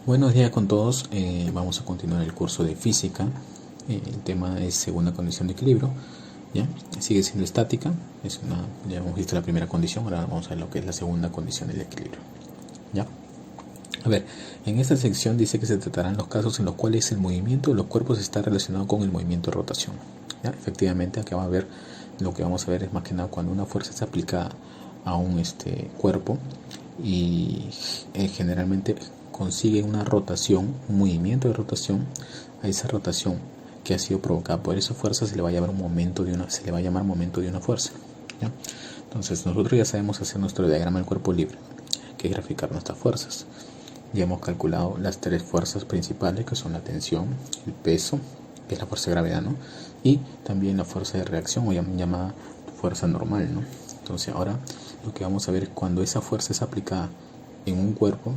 Buenos días con todos. Vamos a continuar el curso de física. El tema es segunda condición de equilibrio. ¿Ya? Sigue siendo estática. Ya hemos visto la primera condición. Ahora vamos a ver lo que es la segunda condición del equilibrio. ¿Ya? A ver, en esta sección dice que se tratarán los casos en los cuales el movimiento de los cuerpos está relacionado con el movimiento de rotación. ¿Ya? Efectivamente, acá va a ver, lo que vamos a ver es más que nada cuando una fuerza es aplicada a un cuerpo y generalmente consigue una rotación, un movimiento de rotación. A esa rotación que ha sido provocada por esa fuerza se le va a llamar momento de una fuerza. ¿Ya? Entonces nosotros ya sabemos hacer nuestro diagrama del cuerpo libre, que es graficar nuestras fuerzas. Ya hemos calculado las tres fuerzas principales, que son la tensión, el peso, que es la fuerza de gravedad, ¿no? Y también la fuerza de reacción, o llamada fuerza normal, ¿no? Entonces ahora lo que vamos a ver es cuando esa fuerza es aplicada en un cuerpo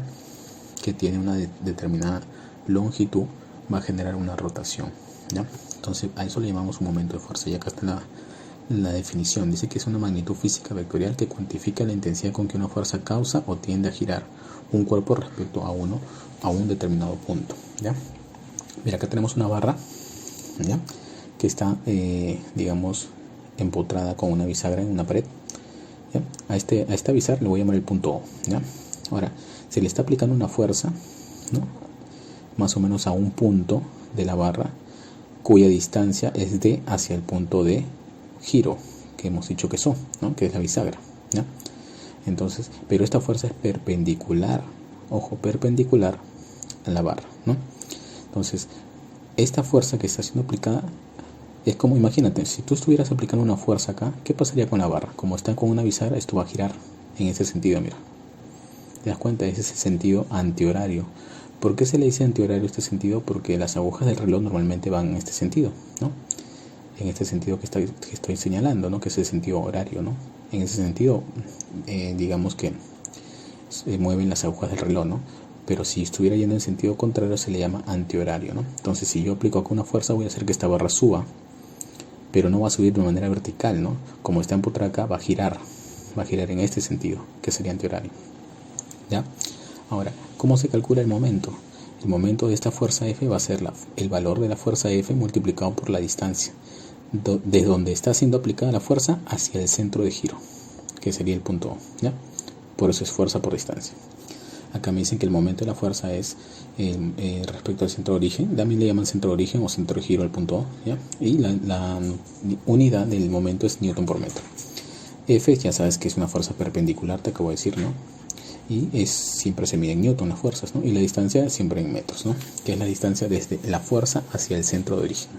que tiene una determinada longitud, va a generar una rotación, ¿ya? Entonces a eso le llamamos un momento de fuerza. Y acá está la definición. Dice que es una magnitud física vectorial que cuantifica la intensidad con que una fuerza causa o tiende a girar un cuerpo respecto a un determinado punto, ¿ya? Mira, acá tenemos una barra, ¿ya? Que está, digamos, empotrada con una bisagra en una pared, ¿ya? A esta bisagra le voy a llamar el punto O, ¿ya? Ahora, se le está aplicando una fuerza, ¿no? Más o menos a un punto de la barra cuya distancia es de hacia el punto de giro que hemos dicho que son, ¿no? Que es la bisagra, ¿ya? Entonces, pero esta fuerza es perpendicular, ojo, perpendicular a la barra, ¿no? Entonces, esta fuerza que está siendo aplicada es como, imagínate, si tú estuvieras aplicando una fuerza acá, ¿qué pasaría con la barra? Como está con una bisagra, esto va a girar en ese sentido, mira. ¿Te das cuenta? Es ese sentido antihorario. ¿Por qué se le dice antihorario este sentido? Porque las agujas del reloj normalmente van en este sentido, ¿no? En este sentido que estoy señalando, ¿no? Que es el sentido horario, ¿no? En ese sentido, digamos que se mueven las agujas del reloj, ¿no? Pero si estuviera yendo en sentido contrario se le llama antihorario, ¿no? Entonces si yo aplico acá una fuerza voy a hacer que esta barra suba, pero no va a subir de manera vertical, ¿no? Como está empotrada acá, va a girar en este sentido, que sería antihorario, ¿ya? Ahora, ¿cómo se calcula el momento? El momento de esta fuerza F va a ser el valor de la fuerza F multiplicado por la distancia desde donde está siendo aplicada la fuerza hacia el centro de giro, que sería el punto O, ¿ya? Por eso es fuerza por distancia. Acá me dicen que el momento de la fuerza es respecto al centro de origen. También le llaman centro de origen o centro de giro al punto O, ¿ya? Y la unidad del momento es Newton por metro. F ya sabes que es una fuerza perpendicular, te acabo de decir, ¿no? Y siempre se mide en Newton las fuerzas, ¿no? Y la distancia siempre en metros, ¿no? Que es la distancia desde la fuerza hacia el centro de origen.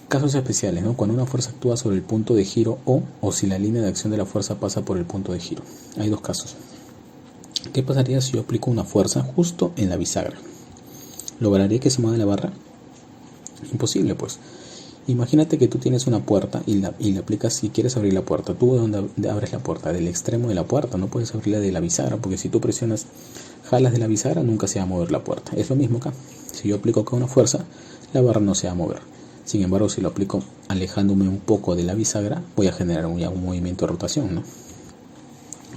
Casos especiales, ¿no? Cuando una fuerza actúa sobre el punto de giro o si la línea de acción de la fuerza pasa por el punto de giro. Hay dos casos. ¿Qué pasaría si yo aplico una fuerza justo en la bisagra? ¿Lograría que se mueva la barra? Imposible, pues. Imagínate que tú tienes una puerta y la aplicas si quieres abrir la puerta. ¿Tú de dónde abres la puerta? Del extremo de la puerta. No puedes abrirla de la bisagra porque si tú presionas, jalas de la bisagra, nunca se va a mover la puerta. Es lo mismo acá. Si yo aplico acá una fuerza, la barra no se va a mover. Sin embargo, si lo aplico alejándome un poco de la bisagra, voy a generar un movimiento de rotación, ¿no?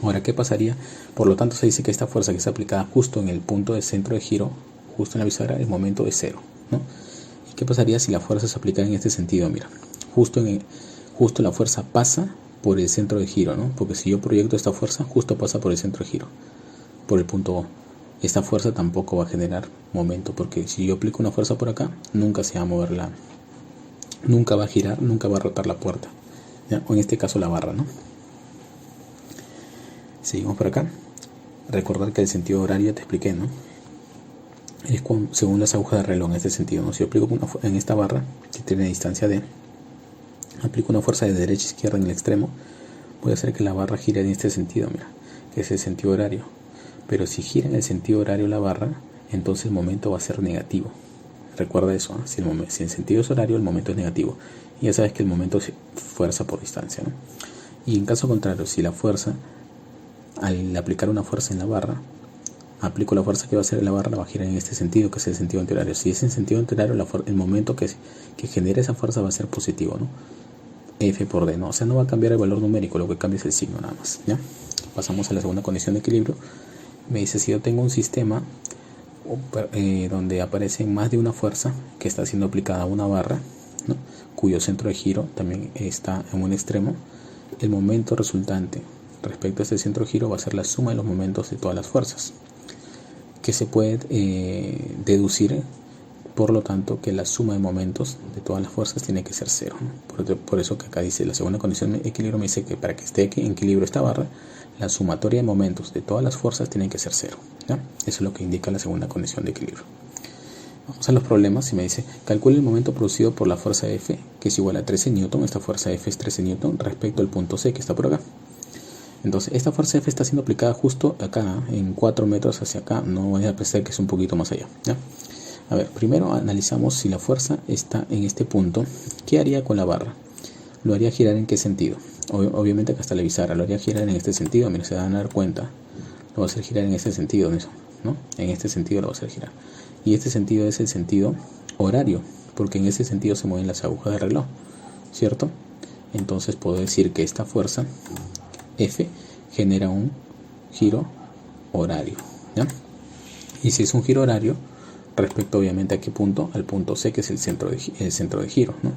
Ahora, ¿qué pasaría? Por lo tanto, se dice que esta fuerza que está aplicada justo en el punto de centro de giro, justo en la bisagra, el momento es cero, ¿no? ¿Y qué pasaría si la fuerza se aplicara en este sentido? Mira, justo la fuerza pasa por el centro de giro, ¿no? Porque si yo proyecto esta fuerza, justo pasa por el centro de giro, por el punto O. Esta fuerza tampoco va a generar momento, porque si yo aplico una fuerza por acá, nunca se va a mover nunca va a girar, nunca va a rotar la puerta, ¿ya? O en este caso la barra, ¿no? Seguimos por acá. Recordar que el sentido horario te expliqué, ¿no? Es según las agujas del reloj en este sentido, ¿no? Si yo aplico en esta barra que tiene distancia D, aplico una fuerza de derecha a izquierda en el extremo, voy a hacer que la barra gire en este sentido, mira, que es el sentido horario. Pero si gira en el sentido horario la barra, entonces el momento va a ser negativo. Recuerda eso, ¿eh? Si el sentido es horario, el momento es negativo. Y ya sabes que el momento es fuerza por distancia, ¿no? Y en caso contrario, si la fuerza, al aplicar una fuerza en la barra, aplico la fuerza que va a hacer la barra, va a girar en este sentido, que es el sentido antihorario. Si es en sentido antihorario, el momento que genere esa fuerza va a ser positivo, ¿no? F por D, ¿no? O sea, no va a cambiar el valor numérico, lo que cambia es el signo nada más, ¿ya? Pasamos a la segunda condición de equilibrio. me dice si yo tengo un sistema donde aparece más de una fuerza que está siendo aplicada a una barra, ¿no?, cuyo centro de giro también está en un extremo, el momento resultante respecto a este centro de giro va a ser la suma de los momentos de todas las fuerzas, que se puede deducir, por lo tanto, que la suma de momentos de todas las fuerzas tiene que ser cero, ¿no? Por eso que acá dice la segunda condición de equilibrio, me dice que para que esté en equilibrio esta barra, la sumatoria de momentos de todas las fuerzas tiene que ser cero, ¿ya? Eso es lo que indica la segunda condición de equilibrio. Vamos a los problemas y me dice, calcule el momento producido por la fuerza F, que es igual a 13 Newton, esta fuerza F es 13 Newton, respecto al punto C, que está por acá. Entonces, esta fuerza F está siendo aplicada justo acá, en 4 metros hacia acá, no voy a pensar que es un poquito más allá, ¿ya? A ver, primero analizamos si la fuerza está en este punto. ¿Qué haría con la barra? ¿Lo haría girar en qué sentido? Obviamente acá está la bisagra, lo haría girar en este sentido. Mira, se van a dar cuenta, lo va a hacer girar en este sentido, ¿no? En este sentido lo va a hacer girar. Y este sentido es el sentido horario, porque en ese sentido se mueven las agujas del reloj, ¿cierto? Entonces puedo decir que esta fuerza F genera un giro horario, ¿ya? Y si es un giro horario, respecto obviamente a qué punto, al punto C, que es el centro de giro, ¿no?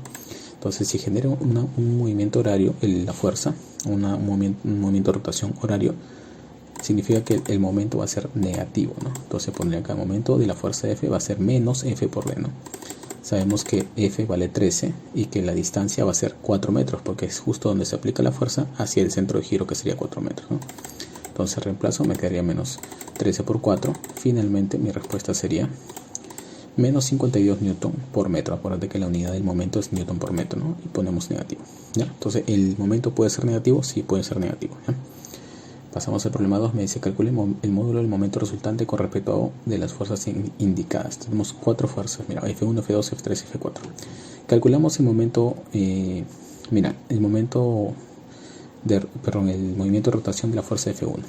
Entonces, si genera un movimiento horario, la fuerza, un movimiento de rotación horario, significa que el momento va a ser negativo, ¿no? Entonces pondría acá el momento de la fuerza F va a ser menos F por D, ¿no? Sabemos que F vale 13 y que la distancia va a ser 4 metros, porque es justo donde se aplica la fuerza hacia el centro de giro, que sería 4 metros, ¿no? Entonces reemplazo, me quedaría menos 13 por 4. Finalmente mi respuesta sería menos 52 newton por metro. Acuérdate que la unidad del momento es newton por metro, ¿no? Y ponemos negativo, ¿ya? Entonces, ¿el momento puede ser negativo? Sí, puede ser negativo, ¿ya? Pasamos al problema 2. Me dice, calcule el módulo del momento resultante con respecto de las fuerzas indicadas. Tenemos 4 fuerzas, mira, F1, F2, F3, F4. Calculamos el momento, mira, el movimiento de rotación de la fuerza F1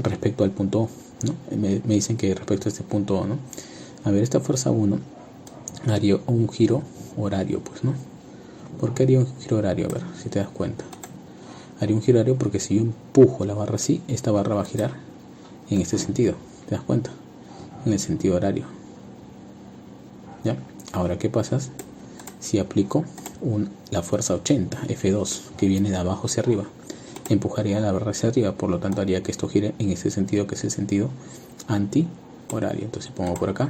respecto al punto O, ¿no? Me dicen que respecto a este punto O, ¿no? A ver, esta fuerza 1 haría un giro horario, pues, ¿no? ¿Por qué haría un giro horario? A ver, si te das cuenta. Haría un giro horario porque si yo empujo la barra así, esta barra va a girar en este sentido. ¿Te das cuenta? En el sentido horario. ¿Ya? Ahora, ¿qué pasa si aplico la fuerza 80, F2, que viene de abajo hacia arriba? Empujaría la barra hacia arriba, por lo tanto haría que esto gire en ese sentido, que es el sentido anti-horario. Entonces pongo por acá.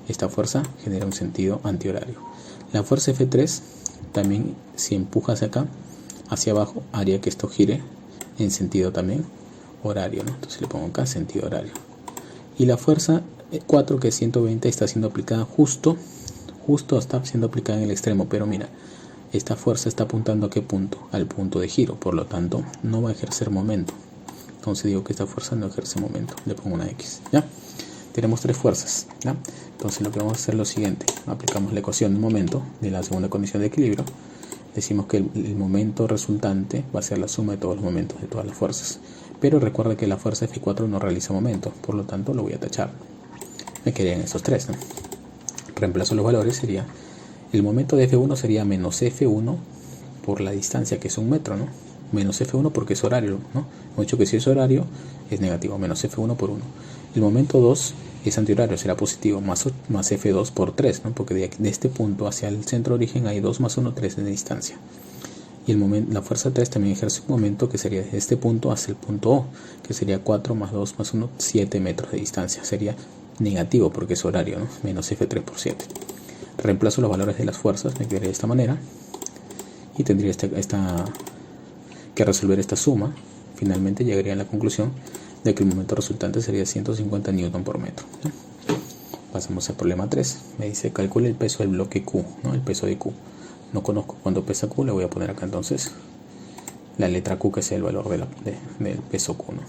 Esta fuerza genera un sentido antihorario. La fuerza F3 también, si empuja hacia acá, hacia abajo, haría que esto gire en sentido también horario, ¿no? Entonces le pongo acá sentido horario. Y la fuerza 4, que es 120, está siendo aplicada justo está siendo aplicada en el extremo. Pero mira, esta fuerza está apuntando a qué punto, al punto de giro, por lo tanto no va a ejercer momento. Entonces digo que esta fuerza no ejerce momento, le pongo una X, ¿ya? Tenemos 3 fuerzas, ¿ya? Entonces lo que vamos a hacer es lo siguiente: aplicamos la ecuación de momento de la segunda condición de equilibrio. Decimos que el momento resultante va a ser la suma de todos los momentos de todas las fuerzas. Pero recuerda que la fuerza F4 no realiza momento, por lo tanto lo voy a tachar. Me quedarían esos 3, ¿no? Reemplazo los valores, sería el momento de F1 sería menos F1 por la distancia, que es 1 metro, ¿no? Menos F1 porque es horario, ¿no? Hemos dicho que si es horario es negativo, menos F1 por 1. El momento 2 es antihorario, será positivo, más F2 por 3, ¿no? Porque de este punto hacia el centro de origen hay 2 más 1, 3 de distancia. Y la fuerza 3 también ejerce un momento que sería desde este punto hacia el punto O, que sería 4 más 2 más 1, 7 metros de distancia. Sería negativo porque es horario, ¿no? Menos F3 por 7. Reemplazo los valores de las fuerzas, me quedaría de esta manera. Y tendría que resolver esta suma. Finalmente llegaría a la conclusión de que el momento resultante sería 150 newton por metro, ¿no? Pasamos al problema 3. Me dice, calcule el peso del bloque Q, ¿no? El peso de Q. No conozco cuánto pesa Q, le voy a poner acá entonces la letra Q, que es el valor del peso Q, ¿no?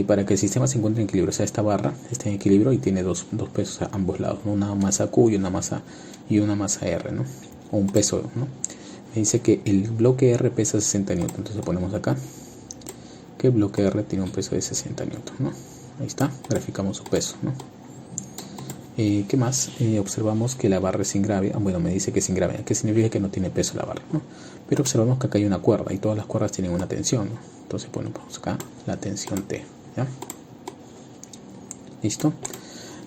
Para que el sistema se encuentre en equilibrio, o sea, esta barra está en equilibrio y tiene dos pesos a ambos lados, ¿no? Una masa Q y una masa R, ¿no? O un peso, ¿no? Me dice que el bloque R pesa 60 newton, entonces ponemos acá que el bloque R tiene un peso de 60 newton, ¿no? Ahí está, graficamos su peso, ¿no? ¿Qué más? Observamos que la barra es sin grave. Bueno, me dice que es sin grave, que significa que no tiene peso la barra, ¿no? Pero observamos que acá hay una cuerda y todas las cuerdas tienen una tensión, ¿no? Entonces ponemos acá la tensión T, ¿ya? ¿Listo?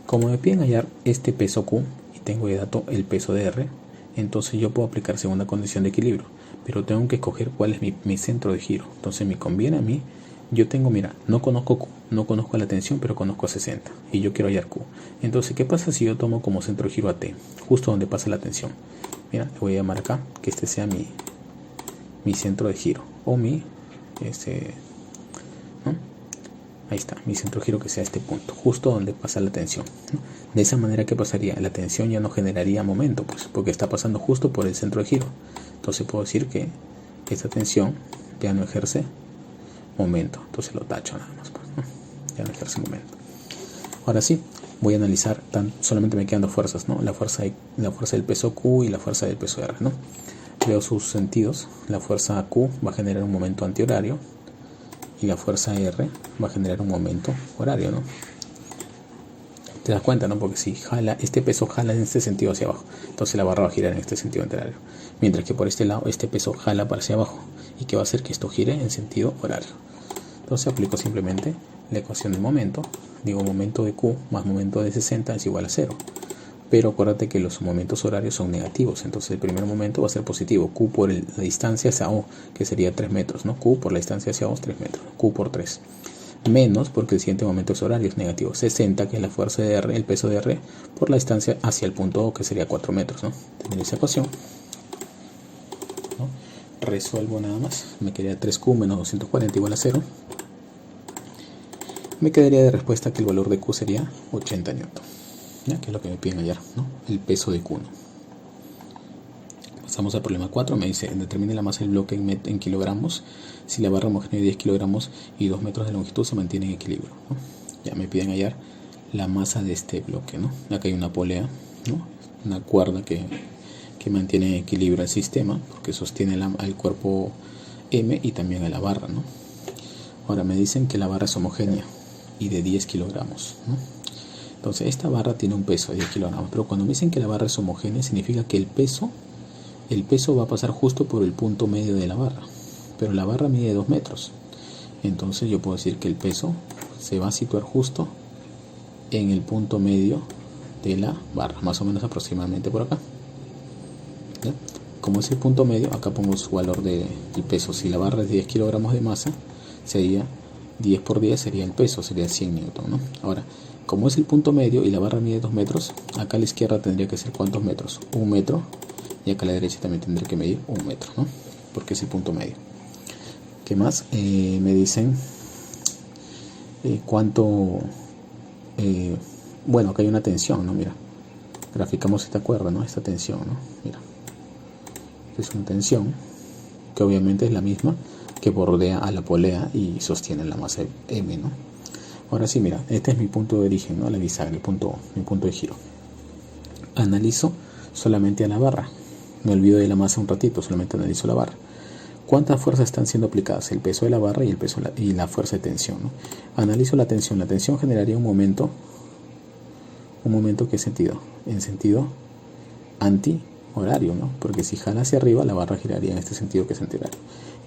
Como me piden hallar este peso Q y tengo de dato el peso de R, entonces yo puedo aplicar segunda condición de equilibrio, pero tengo que escoger cuál es mi centro de giro. Entonces me conviene a mí, yo tengo, mira, no conozco Q, no conozco la tensión, pero conozco a 60 y yo quiero hallar Q. Entonces, ¿qué pasa si yo tomo como centro de giro a T, justo donde pasa la tensión? Mira, le voy a llamar acá que este sea mi centro de giro o ¿no? Ahí está, mi centro de giro que sea este punto, justo donde pasa la tensión, ¿no? De esa manera, ¿qué pasaría? La tensión ya no generaría momento, pues, porque está pasando justo por el centro de giro. Entonces puedo decir que esta tensión ya no ejerce momento. Entonces lo tacho nada más, pues, ¿no? Ya no ejerce momento. Ahora sí, voy a analizar, solamente me quedan dos fuerzas, ¿no? La fuerza del peso Q y la fuerza del peso R, ¿no? Veo sus sentidos. La fuerza Q va a generar un momento antihorario y la fuerza R va a generar un momento horario, ¿no? Te das cuenta, ¿no? Porque si jala, este peso jala en este sentido hacia abajo, entonces la barra va a girar en este sentido antihorario, mientras que por este lado este peso jala para hacia abajo, y que va a hacer que esto gire en sentido horario. Entonces aplico simplemente la ecuación del momento, digo momento de Q más momento de 60 es igual a 0. Pero acuérdate que los momentos horarios son negativos, entonces el primer momento va a ser positivo, Q por la distancia hacia O, que sería 3 metros, ¿no? Q por la distancia hacia O es 3 metros, Q por 3. Menos porque el siguiente momento es horario, es negativo, 60, que es la fuerza de R, el peso de R, por la distancia hacia el punto O, que sería 4 metros, ¿no? Tener esa ecuación, ¿no? Resuelvo nada más, me quedaría 3Q menos 240 igual a 0. Me quedaría de respuesta que el valor de Q sería 80 newton. ¿Ya? Que es lo que me piden hallar, ¿no? El peso de Q, ¿no? Pasamos al problema 4, me dice, determine la masa del bloque en kilogramos si la barra homogénea de 10 kilogramos y 2 metros de longitud se mantiene en equilibrio, ¿no? Ya me piden hallar la masa de este bloque, ¿no? Acá hay una polea, ¿no? Una cuerda que mantiene en equilibrio el sistema, porque sostiene al cuerpo M y también a la barra, ¿no? Ahora me dicen que la barra es homogénea y de 10 kilogramos, ¿no? Entonces esta barra tiene un peso de 10 kilogramos, pero cuando me dicen que la barra es homogénea significa que el peso va a pasar justo por el punto medio de la barra, pero la barra mide 2 metros, entonces yo puedo decir que el peso se va a situar justo en el punto medio de la barra, más o menos aproximadamente por acá. ¿Ya? Como es el punto medio, acá pongo su valor del peso. Si la barra es 10 kilogramos de masa, sería 10 por 10 sería el peso, sería 100 newton, ¿no? Ahora, como es el punto medio y la barra mide 2 metros, acá a la izquierda tendría que ser ¿cuántos metros? 1 metro, y acá a la derecha también tendría que medir 1 metro, ¿no? Porque es el punto medio. ¿Qué más? Me dicen cuánto... bueno, acá hay una tensión, ¿no? Mira, graficamos esta cuerda, ¿no? Esta tensión, ¿no? Mira, es una tensión que obviamente es la misma que bordea a la polea y sostiene la masa M, ¿no? Ahora sí, mira, este es mi punto de origen, ¿no? La bisagra, mi punto de giro. Analizo solamente a la barra. Me olvido de la masa un ratito, solamente analizo la barra. ¿Cuántas fuerzas están siendo aplicadas? El peso de la barra y la fuerza de tensión, ¿no? Analizo la tensión. La tensión generaría un momento. ¿Un momento qué sentido? En sentido anti-horario, ¿no? Porque si jala hacia arriba, la barra giraría en este sentido que es anti-horario.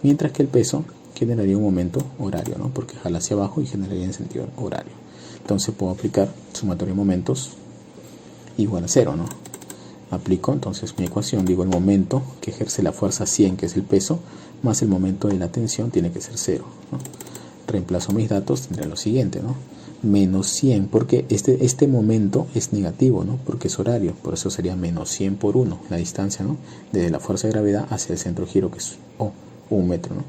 Mientras que el peso generaría un momento horario, ¿no? Porque jala hacia abajo y generaría en sentido horario. Entonces puedo aplicar sumatorio de momentos igual a 0, ¿no? Aplico entonces mi ecuación, digo el momento que ejerce la fuerza 100, que es el peso, más el momento de la tensión tiene que ser 0, ¿no? Reemplazo mis datos, tendré lo siguiente, ¿no? Menos 100, porque este momento es negativo, ¿no? Porque es horario, por eso sería menos 100 por 1, la distancia, ¿no? Desde la fuerza de gravedad hacia el centro de giro, que es 1 metro, ¿no?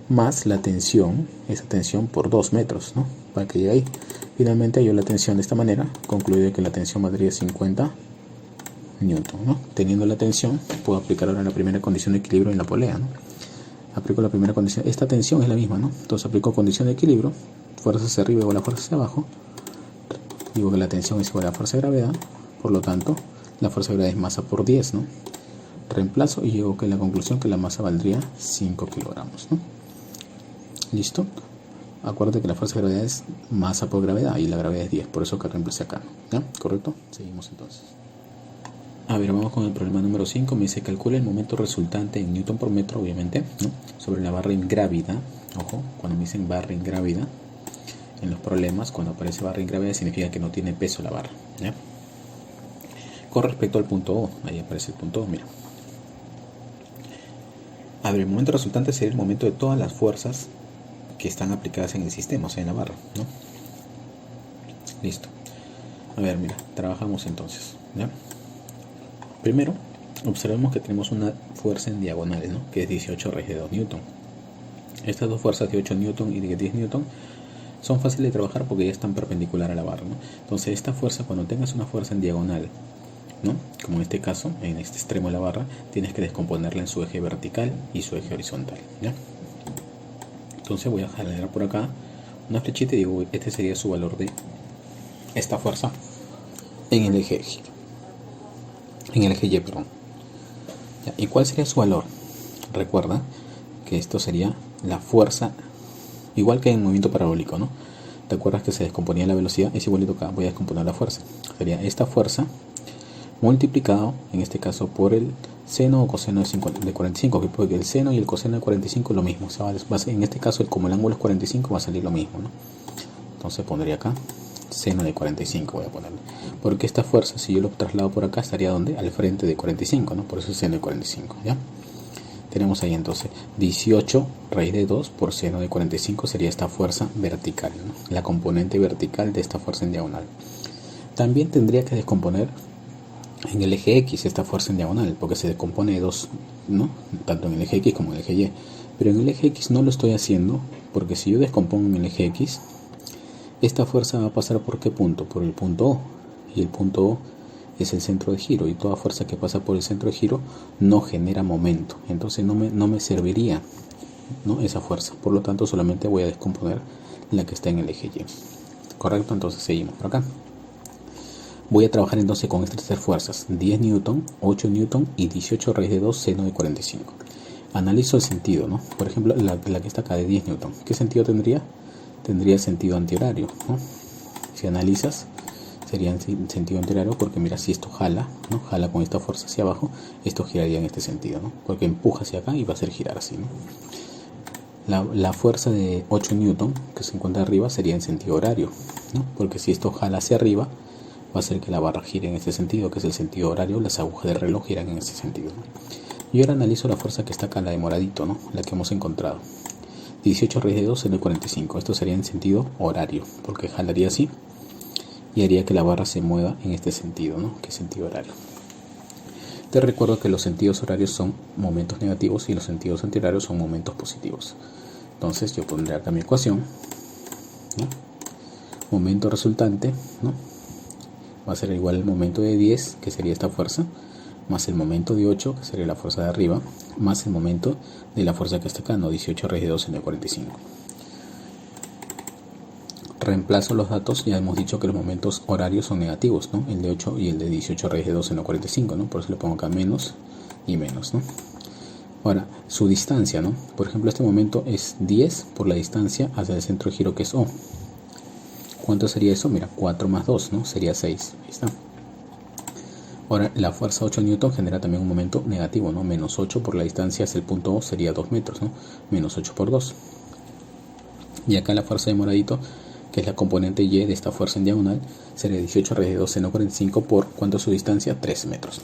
Más la tensión, esa tensión por 2 metros, ¿no? Para que llegue ahí. Finalmente hallo la tensión de esta manera, concluyo que la tensión valdría 50 newton, ¿no? Teniendo la tensión, puedo aplicar ahora la primera condición de equilibrio en la polea, ¿no? Aplico la primera condición, esta tensión es la misma, ¿no? Entonces aplico condición de equilibrio, fuerza hacia arriba igual a fuerza hacia abajo, digo que la tensión es igual a fuerza de gravedad, por lo tanto, la fuerza de gravedad es masa por 10, ¿no? Reemplazo y llego a la conclusión que la masa valdría 5 kilogramos, ¿no? ¿Listo? Acuérdate que la fuerza de gravedad es masa por gravedad y la gravedad es 10, por eso que reemplacé acá, ¿ya? ¿Correcto? Seguimos entonces. A ver, vamos con el problema número 5. Me dice calcula el momento resultante en newton por metro, obviamente, ¿no? Sobre la barra ingrávida. Ojo, cuando me dicen barra ingrávida, En los problemas, cuando aparece barra ingravidad, significa que no tiene peso la barra, ¿ya? Con respecto al punto O, ahí aparece el punto O, mira. A ver, el momento resultante sería el momento de todas las fuerzas que están aplicadas en el sistema, o sea, en la barra, ¿no? Listo. A ver, mira, trabajamos entonces, ¿ya? Primero, observemos que tenemos una fuerza en diagonal, ¿no? Que es 18 raíz de 2 newton. Estas dos fuerzas de 8 newton y de 10 newton son fáciles de trabajar porque ya están perpendicular a la barra, ¿no? Entonces, esta fuerza, cuando tengas una fuerza en diagonal, ¿no? Como en este caso, en este extremo de la barra, tienes que descomponerla en su eje vertical y su eje horizontal, ¿ya? Entonces voy a jalar por acá una flechita y digo, este sería su valor de esta fuerza en el eje Y, perdón. ¿Ya? ¿Y cuál sería su valor? Recuerda que esto sería la fuerza, igual que en movimiento parabólico, ¿no? ¿Te acuerdas que se descomponía la velocidad? Es igualito acá, voy a descomponer la fuerza. Sería esta fuerza multiplicado, en este caso, por el seno o coseno de 45, porque el seno y el coseno de 45 es lo mismo. O sea, en este caso, como el ángulo es 45, va a salir lo mismo, ¿no? Entonces pondría acá seno de 45, voy a ponerle. Porque esta fuerza, si yo lo traslado por acá, estaría donde? Al frente de 45, ¿no? Por eso es seno de 45, ¿ya? Tenemos ahí entonces 18 raíz de 2 por seno de 45 sería esta fuerza vertical, ¿no? La componente vertical de esta fuerza en diagonal. También tendría que descomponer en el eje X esta fuerza en diagonal, porque se descompone de dos, ¿no? Tanto en el eje X como en el eje Y. Pero en el eje X no lo estoy haciendo, porque si yo descompongo en el eje X, esta fuerza va a pasar por ¿qué punto? Por el punto O. Y el punto O es el centro de giro, y toda fuerza que pasa por el centro de giro no genera momento. Entonces no me serviría, ¿no? Esa fuerza. Por lo tanto, solamente voy a descomponer la que está en el eje Y. ¿Correcto? Entonces seguimos por acá. Voy a trabajar entonces con estas tres fuerzas, 10 newton, 8 newton y 18 raíz de 2 seno de 45. Analizo el sentido, ¿no? Por ejemplo, la que está acá de 10 newton. ¿Qué sentido tendría? Tendría sentido antihorario, ¿no? Si analizas, sería en sentido antihorario porque mira, si esto jala, ¿no? Jala con esta fuerza hacia abajo, esto giraría en este sentido, ¿no? Porque empuja hacia acá y va a hacer girar así, ¿no? La fuerza de 8 newton que se encuentra arriba sería en sentido horario, ¿no? Porque si esto jala hacia arriba, va a hacer que la barra gire en este sentido, que es el sentido horario. Las agujas del reloj giran en este sentido, ¿no? Y ahora analizo la fuerza que está acá, la de moradito, ¿no? La que hemos encontrado. 18 raíz de 2 seno de 45. Esto sería en sentido horario, porque jalaría así y haría que la barra se mueva en este sentido, ¿no? Que es sentido horario. Te recuerdo que los sentidos horarios son momentos negativos y los sentidos antihorarios son momentos positivos. Entonces yo pondré acá mi ecuación, ¿no? Momento resultante, ¿no? Va a ser igual al momento de 10, que sería esta fuerza, más el momento de 8, que sería la fuerza de arriba, más el momento de la fuerza que está acá, ¿no? 18 raíz de 2 seno de 45. Reemplazo los datos, ya hemos dicho que los momentos horarios son negativos, ¿no? El de 8 y el de 18 raíz de 2 seno de 45, ¿no? Por eso le pongo acá menos y menos, ¿no? Ahora, su distancia, ¿no? Por ejemplo, este momento es 10 por la distancia hacia el centro de giro, que es O. ¿Cuánto sería eso? Mira, 4 más 2, ¿no? Sería 6. Ahí está. Ahora, la fuerza 8 newton genera también un momento negativo, ¿no? Menos 8 por la distancia hacia el punto O sería 2 metros, ¿no? Menos 8 por 2. Y acá la fuerza de moradito, que es la componente Y de esta fuerza en diagonal, sería 18 raíz de 2 seno 45 por, ¿cuánto es su distancia? 3 metros.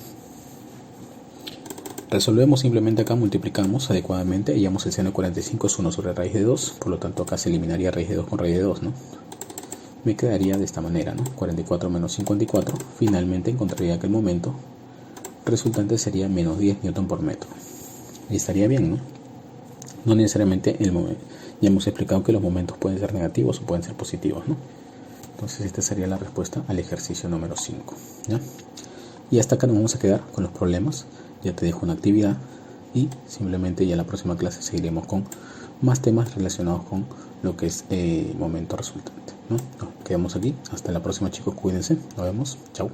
Resolvemos simplemente acá, multiplicamos adecuadamente, hallamos el seno de 45 es 1 sobre raíz de 2, por lo tanto acá se eliminaría raíz de 2 con raíz de 2, ¿no? Me quedaría de esta manera, ¿no? 44 menos 54. Finalmente encontraría que el momento resultante sería menos 10 newton por metro. Y estaría bien, ¿no? No necesariamente el momento. Ya hemos explicado que los momentos pueden ser negativos o pueden ser positivos, ¿no? Entonces esta sería la respuesta al ejercicio número 5, ¿ya? Y hasta acá nos vamos a quedar con los problemas. Ya te dejo una actividad y simplemente ya en la próxima clase seguiremos con más temas relacionados con lo que es momento resultante, ¿no? Nos quedamos aquí. Hasta la próxima, chicos. Cuídense. Nos vemos. Chao.